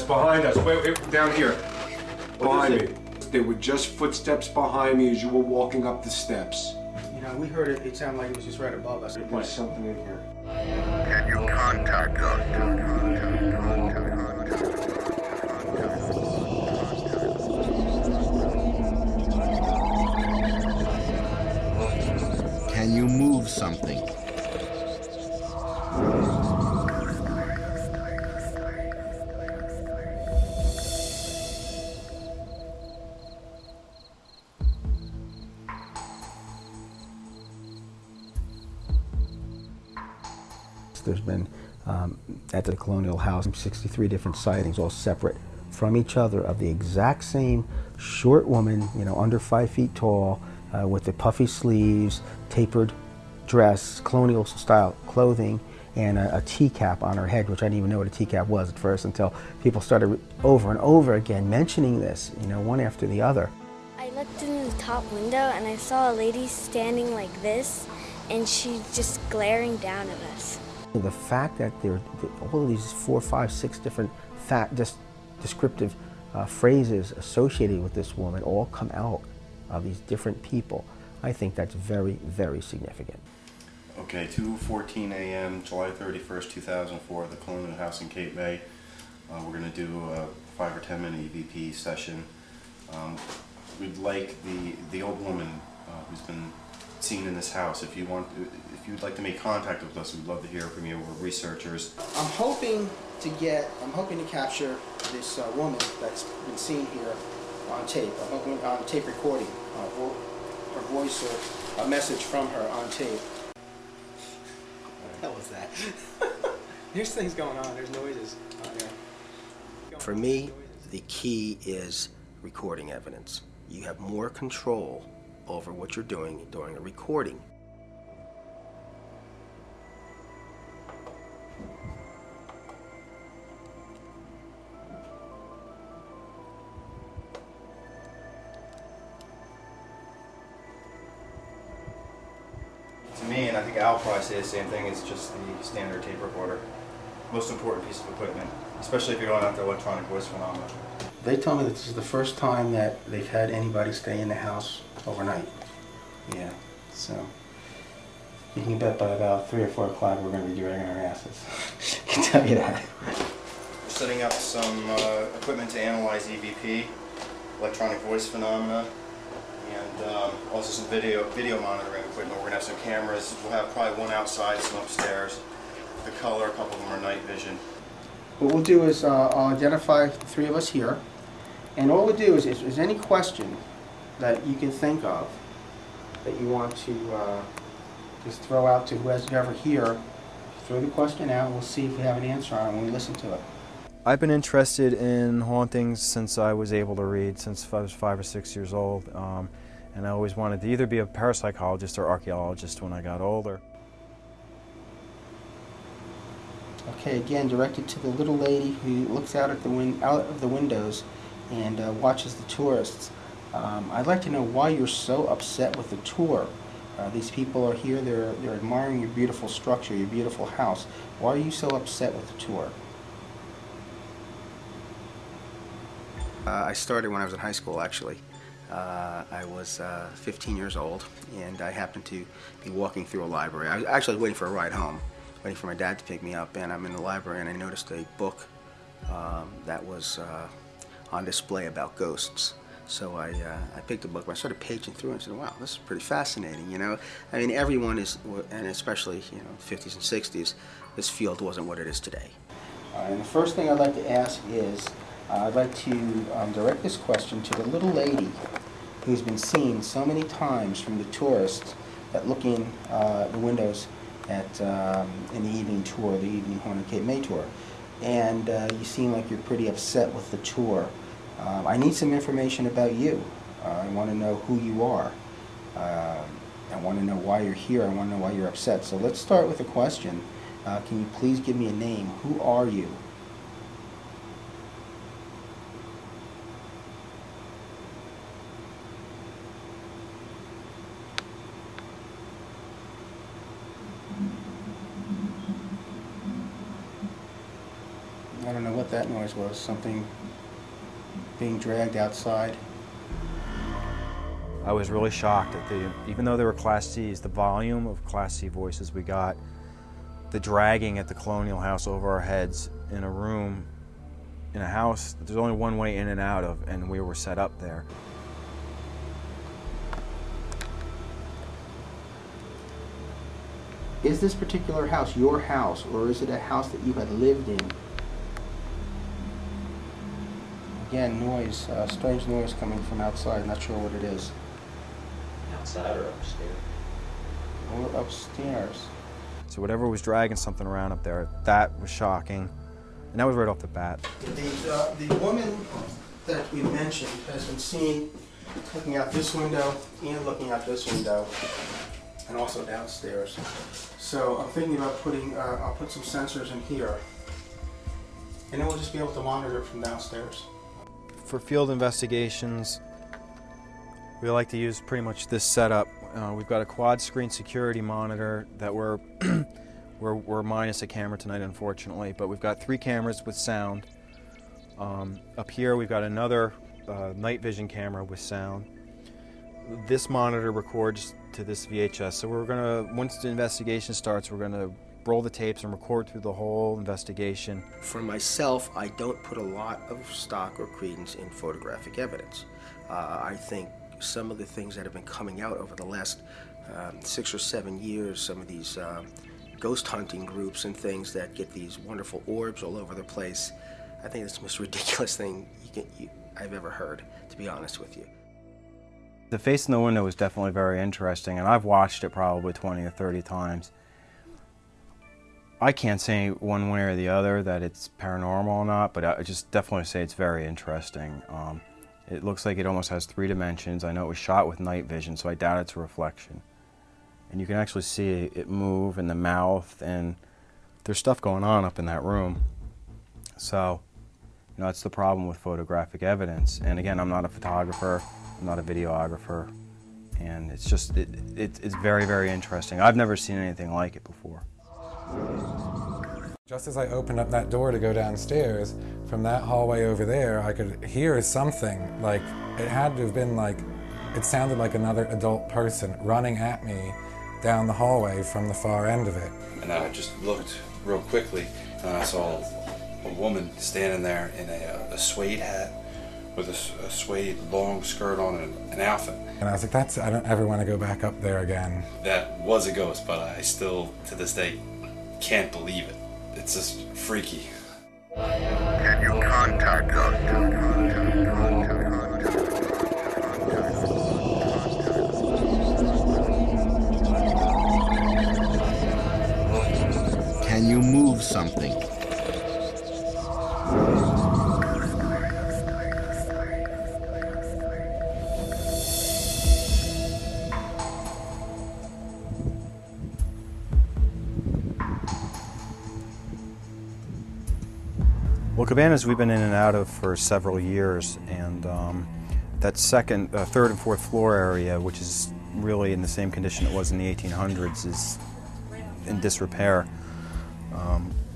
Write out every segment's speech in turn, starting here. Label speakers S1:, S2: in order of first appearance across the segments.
S1: Behind us. Wait, down here. Behind me. There were just footsteps behind me as you were walking up the steps.
S2: You know, we heard it sounded like it was just right above us.
S1: There's something in here.
S3: Can you contact us?
S4: Can you move something?
S2: There's been, at the Colonial House, 63 different sightings, all separate from each other, of the exact same short woman, you know, under 5 feet tall, with the puffy sleeves, tapered dress, colonial style clothing, and a teacup on her head, which I didn't even know what a teacup was at first until people started over and over again mentioning this, you know, one after the other.
S5: I looked in the top window and I saw a lady standing like this, and she's just glaring down at us.
S2: The fact that there are all of these 4, 5, 6 different descriptive phrases associated with this woman all come out of these different people, I think that's very, very significant.
S6: Okay, 2:14 a.m., July 31st, 2004, the Colonial House in Cape May. We're going to do a 5 or 10 minute EVP session. We'd like the old woman who's been seen in this house. If you'd like to make contact with us, we'd love to hear from you. We're researchers.
S2: I'm hoping to capture this woman that's been seen here on tape. I'm hoping on tape recording, her voice or a message from her on tape. What the hell was that? There's things going on. There's noises on there.
S7: For me, the key is recording evidence. You have more control over what you're doing during a recording.
S6: To me, and I think Al probably say the same thing, it's just the standard tape recorder. Most important piece of equipment, especially if you're going after electronic voice phenomena.
S2: They told me that this is the first time that they've had anybody stay in the house overnight. Yeah, so you can bet by about 3 or 4 o'clock we're going to be dragging our asses. I can tell you that.
S6: We're setting up some equipment to analyze EVP, electronic voice phenomena, and also some video monitoring equipment. We're going to have some cameras. We'll have probably one outside, some upstairs. The color, a couple of them are night vision.
S2: What we'll do is I'll identify the 3 of us here, and all we'll do is if there's any question that you can think of that you want to just throw out to whoever here, throw the question out and we'll see if we have an answer on it when we listen to it.
S8: I've been interested in hauntings since I was able to read, since I was 5 or 6 years old, and I always wanted to either be a parapsychologist or archaeologist when I got older.
S2: Okay, again, directed to the little lady who looks out of the windows and watches the tourists. I'd like to know why you're so upset with the tour. These people are here, they're admiring your beautiful structure, your beautiful house. Why are you so upset with the tour?
S7: I started when I was in high school, actually. I was 15 years old, and I happened to be walking through a library. I was actually waiting for a ride home, waiting for my dad to pick me up, and I'm in the library and I noticed a book that was on display about ghosts. So I picked the book, and I started paging through it and said, wow, this is pretty fascinating, you know. I mean, everyone is, and especially, you know, 50s and 60s, this field wasn't what it is today.
S2: And the first thing I'd like to ask is, I'd like to direct this question to the little lady who's been seen so many times from the tourists that look in the windows at in the evening tour, the evening Haunted Cape May tour. And you seem like you're pretty upset with the tour. I need some information about you. I want to know who you are. I want to know why you're here. I want to know why you're upset. So let's start with a question. Can you please give me a name? Who are you? I don't know what that noise was. Something being dragged outside.
S8: I was really shocked at even though they were Class Cs, the volume of Class C voices we got, the dragging at the Colonial House over our heads in a room, in a house that there's only one way in and out of, and we were set up there.
S2: Is this particular house your house, or is it a house that you had lived in? Again, noise, strange noise coming from outside. Not sure what it is.
S9: Outside or upstairs?
S2: Or upstairs.
S8: So whatever was dragging something around up there, that was shocking. And that was right off the bat.
S2: The woman that we mentioned has been seen looking out this window and looking out this window, and also downstairs. So I'm thinking about putting, I'll put some sensors in here, and then we'll just be able to monitor it from downstairs.
S8: For field investigations, we like to use pretty much this setup. We've got a quad screen security monitor that we're minus a camera tonight, unfortunately, but we've got 3 cameras with sound. Up here we've got another night vision camera with sound. This monitor records to this VHS, so we're gonna, once the investigation starts, we're gonna roll the tapes and record through the whole investigation.
S2: For myself, I don't put a lot of stock or credence in photographic evidence. I think some of the things that have been coming out over the last 6 or 7 years, some of these ghost hunting groups and things that get these wonderful orbs all over the place, I think it's the most ridiculous thing I've ever heard, to be honest with you.
S8: The face in the window was definitely very interesting, and I've watched it probably 20 or 30 times. I can't say one way or the other that it's paranormal or not, but I just definitely say it's very interesting. It looks like it almost has 3 dimensions. I know it was shot with night vision, so I doubt it's a reflection. And you can actually see it move in the mouth, and there's stuff going on up in that room. So, you know, that's the problem with photographic evidence. And again, I'm not a photographer, I'm not a videographer, and it's just, it's very, very interesting. I've never seen anything like it before.
S10: Just as I opened up that door to go downstairs, from that hallway over there, I could hear something, like, it had to have been like, it sounded like another adult person running at me down the hallway from the far end of it.
S11: And I just looked real quickly, and I saw a woman standing there in a suede hat with a suede long skirt on and an outfit.
S10: And I was like, I don't ever want to go back up there again.
S11: That was a ghost, but I still, to this day, can't believe it. It's just freaky.
S3: Can you contact us?
S4: Can you move something?
S8: Well, cabanas we've been in and out of for several years, and that third and fourth floor area, which is really in the same condition it was in the 1800s, is in disrepair.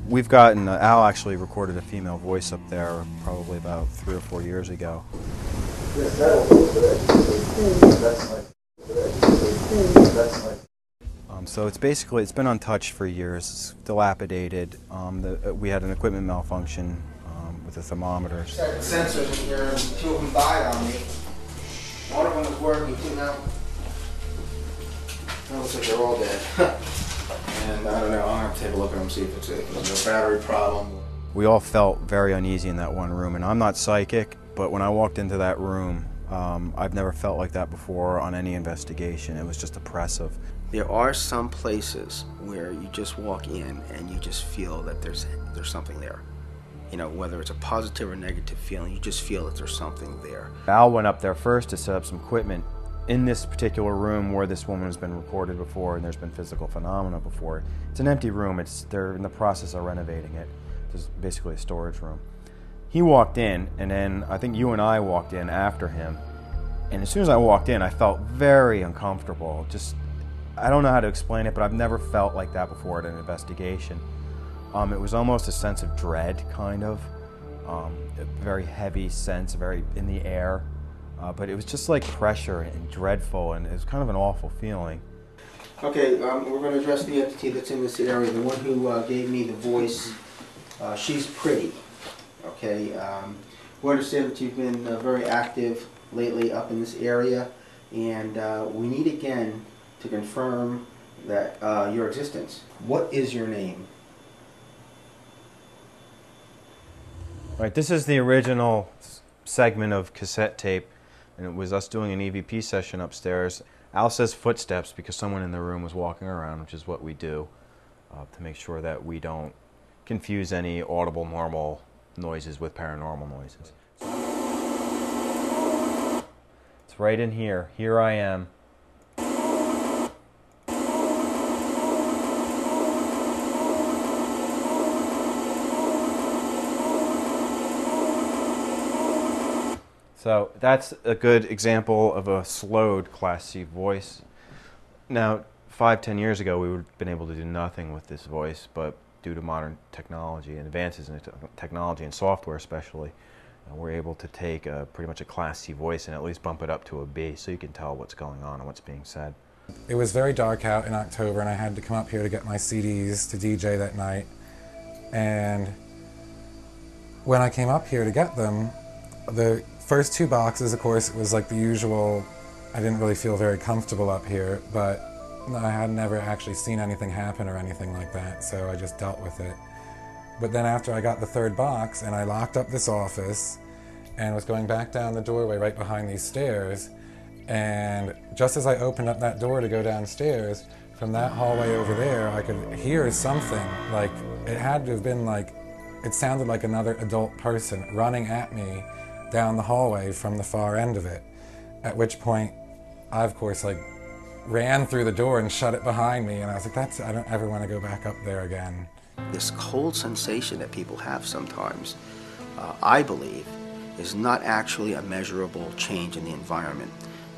S8: We've gotten, Al actually recorded a female voice up there probably about 3 or 4 years ago. So it's been untouched for years. It's dilapidated. We had an equipment malfunction with the thermometers.
S2: Sensors in here, and 2 of them died on me. One of them was working, 2 now. It looks like they're all dead. And I don't know, I'll have to take a look at them, see if it's a battery problem.
S8: We all felt very uneasy in that one room, and I'm not psychic, but when I walked into that room, I've never felt like that before on any investigation. It was just oppressive.
S2: There are some places where you just walk in and you just feel that there's something there. You know, whether it's a positive or negative feeling, you just feel that there's something there.
S8: Al went up there first to set up some equipment in this particular room where this woman has been recorded before and there's been physical phenomena before. It's an empty room. They're in the process of renovating it. It's basically a storage room. He walked in, and then I think you and I walked in after him. And as soon as I walked in, I felt very uncomfortable. I don't know how to explain it, but I've never felt like that before at an investigation. It was almost a sense of dread, kind of. A very heavy sense, very in the air. But it was just like pressure and dreadful, and it was kind of an awful feeling.
S2: Okay, we're going to address the entity that's in this area. The one who gave me the voice, she's pretty. Okay, we understand that you've been very active lately up in this area, and we need again to confirm that your existence. What is your name?
S8: Right, this is the original segment of cassette tape, and it was us doing an EVP session upstairs. Al says footsteps because someone in the room was walking around, which is what we do to make sure that we don't confuse any audible normal noises with paranormal noises. It's right in here. Here I am. So that's a good example of a slowed Class C voice. Now, 5-10 years ago, we would have been able to do nothing with this voice, but due to modern technology and advances in technology and software especially, we're able to take pretty much a Class C voice and at least bump it up to a B so you can tell what's going on and what's being said.
S10: It was very dark out in October, and I had to come up here to get my CDs to DJ that night. And when I came up here to get them, the first 2 boxes, of course, it was like the usual. I didn't really feel very comfortable up here, but I had never actually seen anything happen or anything like that, so I just dealt with it. But then after I got the 3rd box, and I locked up this office, and was going back down the doorway right behind these stairs, and just as I opened up that door to go downstairs, from that hallway over there, I could hear something, like, it had to have been like, it sounded like another adult person running at me down the hallway from the far end of it. At which point, I of course ran through the door and shut it behind me, and I was like, I don't ever want to go back up there again.
S7: This cold sensation that people have sometimes, I believe, is not actually a measurable change in the environment.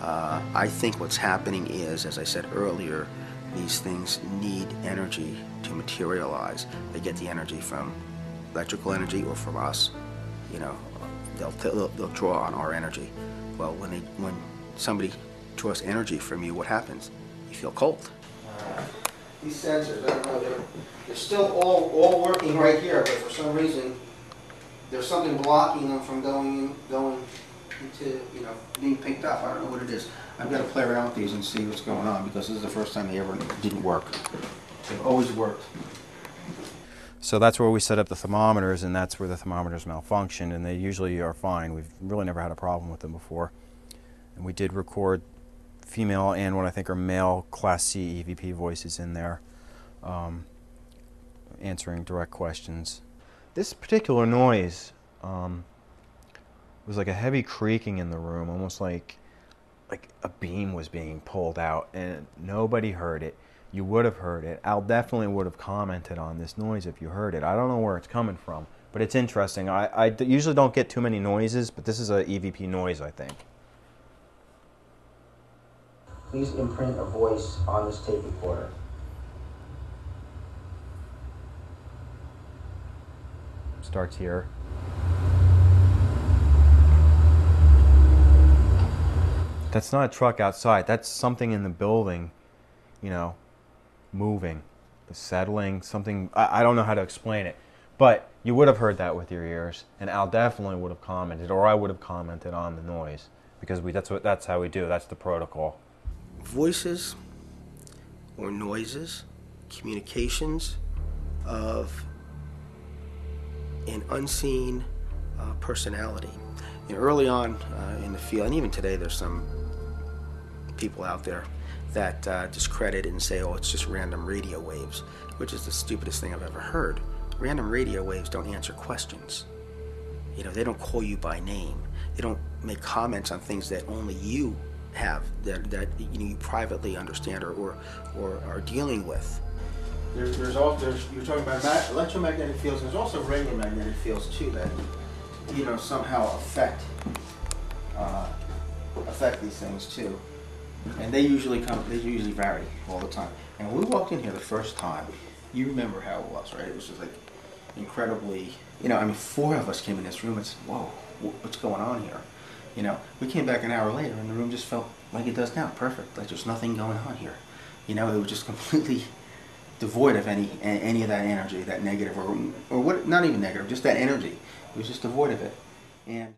S7: I think what's happening is, as I said earlier, these things need energy to materialize. They get the energy from electrical energy or from us. You know, they'll draw on our energy. Well, when somebody draws energy from you, what happens? You feel cold.
S2: These sensors, I don't know, they're still all working right here, but for some reason, there's something blocking them from going into, being picked up. I don't know what it is. I've got to play around with these and see what's going on, because this is the first time they ever didn't work. They've always worked.
S8: So that's where we set up the thermometers, and that's where the thermometers malfunction, and they usually are fine. We've really never had a problem with them before. And we did record female and what I think are male Class C EVP voices in there, answering direct questions. This particular noise was like a heavy creaking in the room, almost like a beam was being pulled out, and nobody heard it. You would have heard it. Al definitely would have commented on this noise if you heard it. I don't know where it's coming from, but it's interesting. I usually don't get too many noises, but this is an EVP noise, I think.
S2: Please imprint a voice on this tape recorder.
S8: Starts here. That's not a truck outside. That's something in the building, moving, settling, something. I don't know how to explain it. But you would have heard that with your ears, and Al definitely would have commented, or I would have commented on the noise, because that's how we do. That's the protocol.
S7: Voices or noises, communications of an unseen personality. Early on in the field, and even today, there's some people out there that discredit it and say, oh, it's just random radio waves, which is the stupidest thing I've ever heard. Random radio waves don't answer questions. They don't call you by name. They don't make comments on things that only you have, that you privately understand or are dealing with.
S2: You're talking about electromagnetic fields. There's also radiomagnetic fields too that somehow affect these things too. And they usually vary all the time. And when we walked in here the first time, You remember how it was, right? It was just like incredibly, you know, I mean, 4 of us came in this room. It's, whoa, what's going on here? You know, we came back an hour later and the room just felt like it does now, perfect. Like there's nothing going on here. You know, it was just completely devoid of any of that energy, that negative, or what, not even negative, just that energy. It was just devoid of it. And